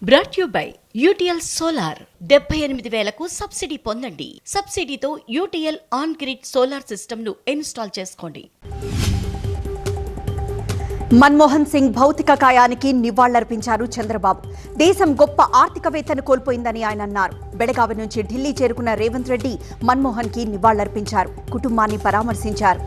Brought you by UTL solar 78,000కు subsidy పొందండి. సబ్సిడీతో UTL on grid solar system ను ఇన్స్టాల్ చేసుకోండి. మన్మోహన్ సింగ్ భౌతిక కాయానికి నివాళులర్పించారు చంద్రబాబు. దేశం గొప్ప ఆర్థికవేత్తను కోల్పోయిందని ఆయన అన్నారు. బెళగావి నుంచి ఢిల్లీ చేరుకున్న రేవంత్ రెడ్డి మన్మోహన్ కి నివాళులర్పించారు. కుటుంబాన్ని పరామర్శించారు.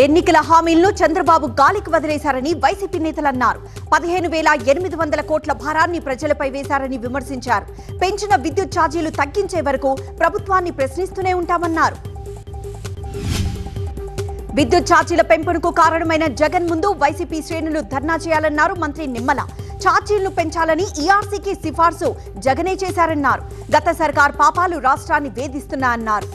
ఎన్నికల హామీలను చంద్రబాబు గాలికి వదిలేశారని వైసీపీ నేతలు అన్నారు. 15,800 కోట్ల భారాన్ని ప్రజలపై వేశారని విమర్శించారు. పెంచిన విద్యుత్ ఛార్జీలు తగ్గించే వరకు ప్రభుత్వాన్ని ప్రశ్నిస్తూనే ఉంటామన్నారు. విద్యుత్ ఛార్జీల పెంపునకు కారణమైన జగన్ ముందు వైసీపీ శ్రేణులు ధర్నా చేయాలన్నారు మంత్రి నిమ్మల. ఛార్జీలను పెంచాలని ఈఆర్సీకి సిఫార్సు జగనే చేశారన్నారు. గత సర్కార్ పాపాలు రాష్ట్రాన్ని వేధిస్తున్నా అన్నారు.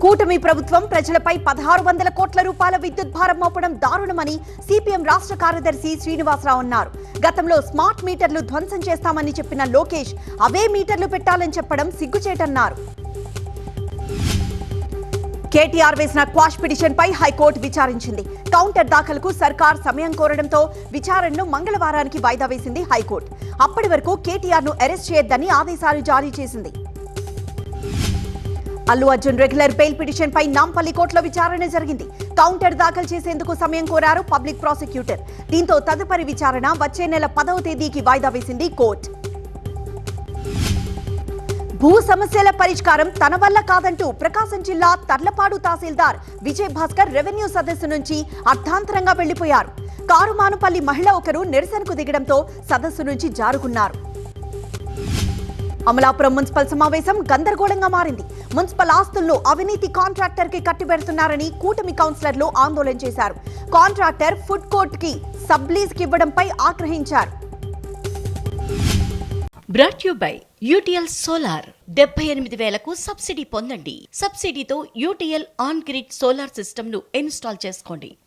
కూటమి ప్రభుత్వం ప్రజలపై 1,600 కోట్ల రూపాయల విద్యుత్ భారం మోపడం దారుణమని సిపిఎం రాష్ట్ర కార్యదర్శి శ్రీనివాసరావు అన్నారు. గతంలో స్మార్ట్ మీటర్లు ధ్వంసం చేస్తామని చెప్పిన లోకేష్ అవే మీటర్లు పెట్టాలని చెప్పడం సిగ్గుచేటన్నారు. కేటీఆర్ వేసిన క్వాష్ పిటిషన్ పై హైకోర్టు విచారించింది. కౌంటర్ దాఖలుకు సర్కార్ సమయం కోరడంతో విచారణను మంగళవారానికి వాయిదా వేసింది హైకోర్టు. అప్పటి వరకు కేటీఆర్ ను అరెస్ట్ చేయొద్దని ఆదేశాలు జారీ చేసింది. Allu Arjun regular bail petition పై నాంపల్లి కోర్టులో విచారణ జరిగింది. కౌంటర్ దాఖలు చేసేందుకు సమయం కోరారు పబ్లిక్ ప్రాసిక్యూటర్. దీంతో తదుపరి విచారణ వచ్చే నెల 10వ తేదీకి వాయిదా వేసింది కోర్టు. భూ సమస్యల పరిష్కారం తన వల్ల కాదంటూ ప్రకాశం జిల్లా తర్లపాడు తహసీల్దార్ విజయ్ భాస్కర్ రెవెన్యూ సదస్సు నుంచి అర్ధాంతరంగా వెళ్లిపోయారు. కారుమానుపల్లి మహిళ ఒకరు నిరసనకు దిగడంతో సదస్సు నుంచి జారుకున్నారు. అమలాపురం మున్సిపల్ సమావేశం గందరగోళంగా మారింది. మున్సిపల్ ఆస్తులను అవినీతి కాంట్రాక్టర్ కి కట్టిబెడుతున్నారని కూటమి కౌన్సిలర్లు ఆందోళన చేశారు. కాంట్రాక్టర్ ఫుడ్ కోర్ట్ కి సబ్లీజ్ కి ఇవ్వడంపై ఆగ్రహించారు. Brought you by UTL solar 78,000కు సబ్సిడీ పొందండి. సబ్సిడీతో UTL on grid solar system ను ఇన్స్టాల్ చేసుకోండి.